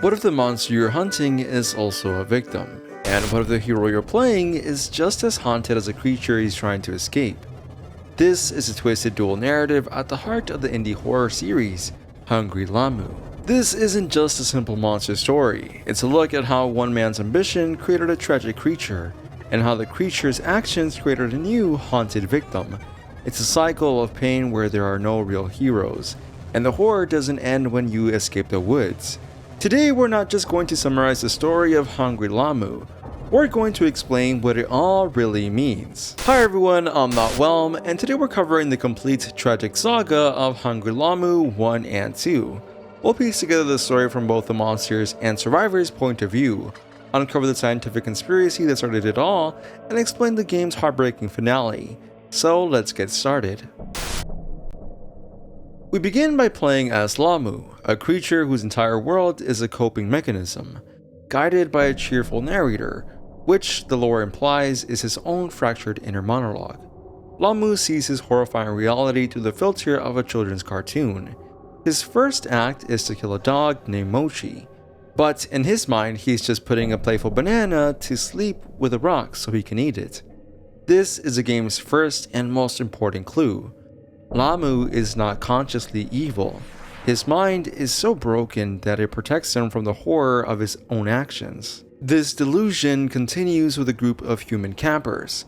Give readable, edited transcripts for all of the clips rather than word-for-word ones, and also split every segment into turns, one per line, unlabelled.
What if the monster you're hunting is also a victim? And what if the hero you're playing is just as haunted as the creature he's trying to escape? This is a twisted dual narrative at the heart of the indie horror series, Hungry Lamu. This isn't just a simple monster story, it's a look at how one man's ambition created a tragic creature, and how the creature's actions created a new haunted victim. It's a cycle of pain where there are no real heroes, and the horror doesn't end when you escape the woods. Today we're not just going to summarize the story of Hungry Lamu, we're going to explain what it all really means. Hi everyone, I'm NotWalm, and today we're covering the complete tragic saga of Hungry Lamu 1 and 2. We'll piece together the story from both the monsters and survivors' point of view, uncover the scientific conspiracy that started it all, and explain the game's heartbreaking finale. So let's get started. We begin by playing as Lamu, a creature whose entire world is a coping mechanism, guided by a cheerful narrator, which the lore implies is his own fractured inner monologue. Lamu sees his horrifying reality through the filter of a children's cartoon. His first act is to kill a dog named Mochi, but in his mind he's just putting a playful banana to sleep with a rock so he can eat it. This is the game's first and most important clue. Lamu is not consciously evil. His mind is so broken that it protects him from the horror of his own actions. This delusion continues with a group of human campers.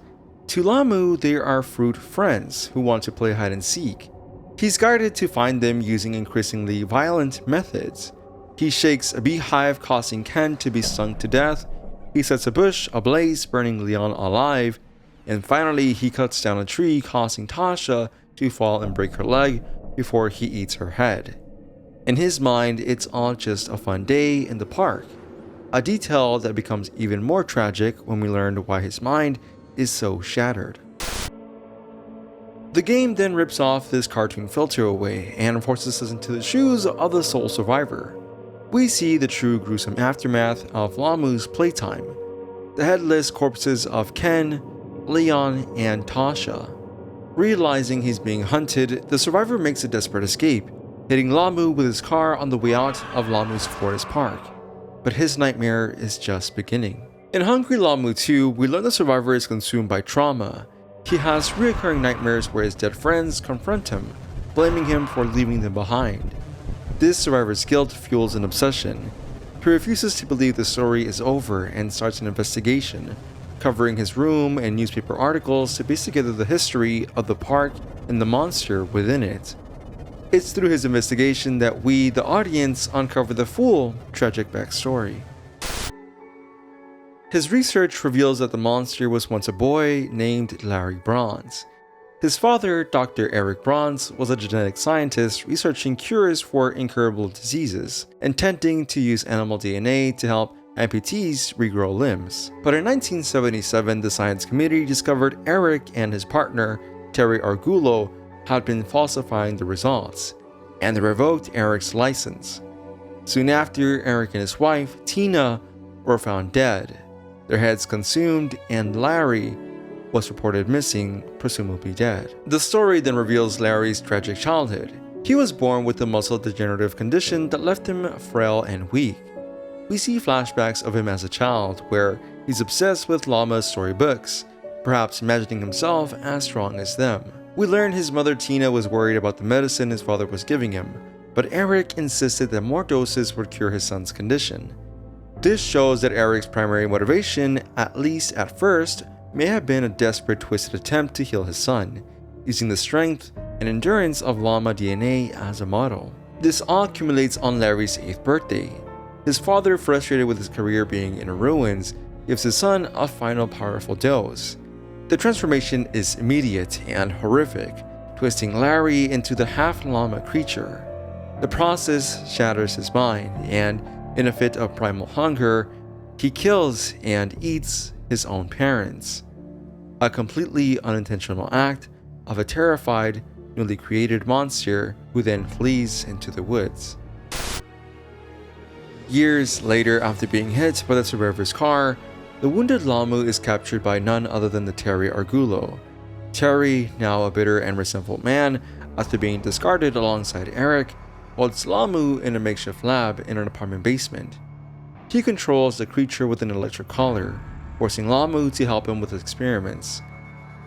To Lamu, they are fruit friends who want to play hide and seek. He's guided to find them using increasingly violent methods. He shakes a beehive, causing Ken to be stung to death. He sets a bush ablaze, burning Leon alive. And finally, he cuts down a tree, causing Tasha to fall and break her leg before he eats her head. In his mind, it's all just a fun day in the park, a detail that becomes even more tragic when we learn why his mind is so shattered. The game then rips off this cartoon filter away and forces us into the shoes of the sole survivor. We see the true gruesome aftermath of Lamu's playtime, the headless corpses of Ken, Leon, and Tasha. Realizing he's being hunted, the survivor makes a desperate escape, hitting Lamu with his car on the way out of Lamu's forest park. But his nightmare is just beginning. In Hungry Lamu 2, we learn the survivor is consumed by trauma. He has recurring nightmares where his dead friends confront him, blaming him for leaving them behind. This survivor's guilt fuels an obsession. He refuses to believe the story is over and starts an investigation, covering his room and newspaper articles to piece together the history of the park and the monster within it. It's through his investigation that we, the audience, uncover the full tragic backstory. His research reveals that the monster was once a boy named Larry Bronze. His father, Dr. Eric Bronze, was a genetic scientist researching cures for incurable diseases, intending to use animal DNA to help amputees regrow limbs. But in 1977, the science community discovered Eric and his partner, Terry Orgullo, had been falsifying the results, and they revoked Eric's license. Soon after, Eric and his wife, Tina, were found dead, their heads consumed, and Larry was reported missing, presumably dead. The story then reveals Larry's tragic childhood. He was born with a muscle degenerative condition that left him frail and weak. We see flashbacks of him as a child, where he's obsessed with Lama's storybooks, perhaps imagining himself as strong as them. We learn his mother Tina was worried about the medicine his father was giving him, but Eric insisted that more doses would cure his son's condition. This shows that Eric's primary motivation, at least at first, may have been a desperate, twisted attempt to heal his son, using the strength and endurance of Lama DNA as a model. This all accumulates on Larry's 8th birthday. His father, frustrated with his career being in ruins, gives his son a final powerful dose. The transformation is immediate and horrific, twisting Larry into the half-llama creature. The process shatters his mind, and in a fit of primal hunger, he kills and eats his own parents. A completely unintentional act of a terrified, newly created monster who then flees into the woods. Years later, after being hit by the survivor's car, the wounded Lamu is captured by none other than the Terry Orgullo. Terry, now a bitter and resentful man, after being discarded alongside Eric, holds Lamu in a makeshift lab in an apartment basement. He controls the creature with an electric collar, forcing Lamu to help him with his experiments,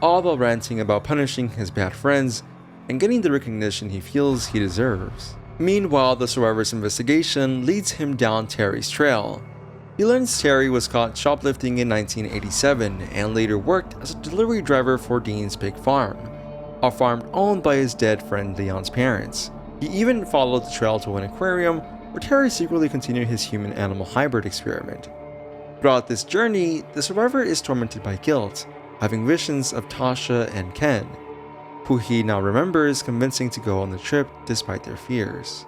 all while ranting about punishing his bad friends and getting the recognition he feels he deserves. Meanwhile, the survivor's investigation leads him down Terry's trail. He learns Terry was caught shoplifting in 1987 and later worked as a delivery driver for Dean's Pig Farm, a farm owned by his dead friend Leon's parents. He even followed the trail to an aquarium where Terry secretly continued his human-animal hybrid experiment. Throughout this journey, the survivor is tormented by guilt, having visions of Tasha and Ken, who he now remembers convincing to go on the trip despite their fears.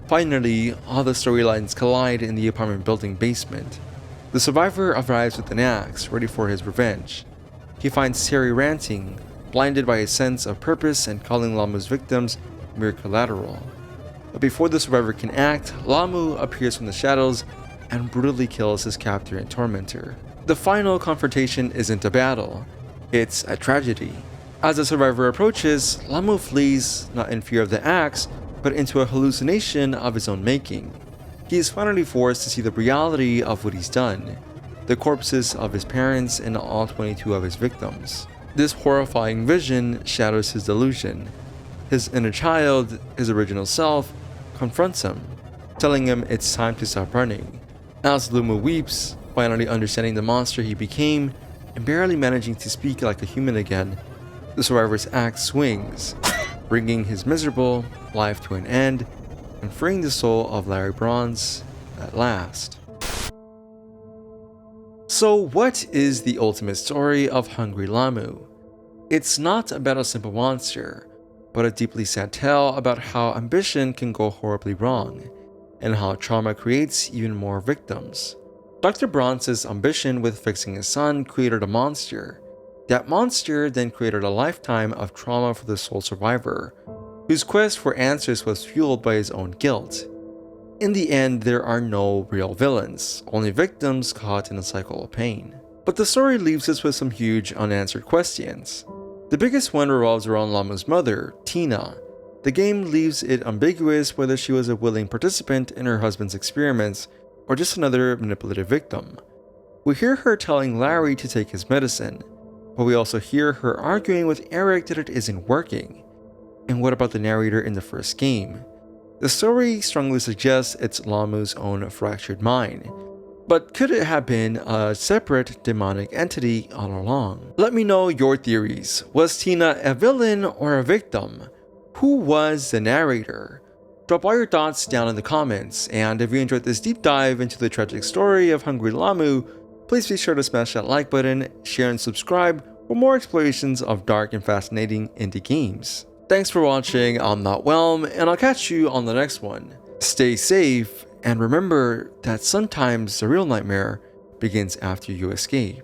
Finally, all the storylines collide in the apartment building basement. The survivor arrives with an axe, ready for his revenge. He finds Terry ranting, blinded by his sense of purpose and calling Lamu's victims mere collateral. But before the survivor can act, Lamu appears from the shadows and brutally kills his captor and tormentor. The final confrontation isn't a battle, it's a tragedy. As the survivor approaches, Lamu flees, not in fear of the axe, but into a hallucination of his own making. He is finally forced to see the reality of what he's done, the corpses of his parents and all 22 of his victims. This horrifying vision shadows his delusion. His inner child, his original self, confronts him, telling him it's time to stop running. As Lamu weeps, finally understanding the monster he became and barely managing to speak like a human again, the survivor's axe swings, bringing his miserable life to an end and freeing the soul of Larry Bronze at last. So what is the ultimate story of Hungry Lamu? It's not about a simple monster, but a deeply sad tale about how ambition can go horribly wrong, and how trauma creates even more victims. Dr. Bronze's ambition with fixing his son created a monster. That monster then created a lifetime of trauma for the sole survivor, whose quest for answers was fueled by his own guilt. In the end, there are no real villains, only victims caught in a cycle of pain. But the story leaves us with some huge unanswered questions. The biggest one revolves around Lamu's mother, Tina. The game leaves it ambiguous whether she was a willing participant in her husband's experiments or just another manipulative victim. We hear her telling Larry to take his medicine, but we also hear her arguing with Eric that it isn't working. And what about the narrator in the first game? The story strongly suggests it's Lamu's own fractured mind, but could it have been a separate demonic entity all along? Let me know your theories. Was Tina a villain or a victim? Who was the narrator? Drop all your thoughts down in the comments, and if you enjoyed this deep dive into the tragic story of Hungry Lamu, please be sure to smash that like button, share and subscribe for more explorations of dark and fascinating indie games. Thanks for watching, I'm NotWalm, and I'll catch you on the next one. Stay safe, and remember that sometimes the real nightmare begins after you escape.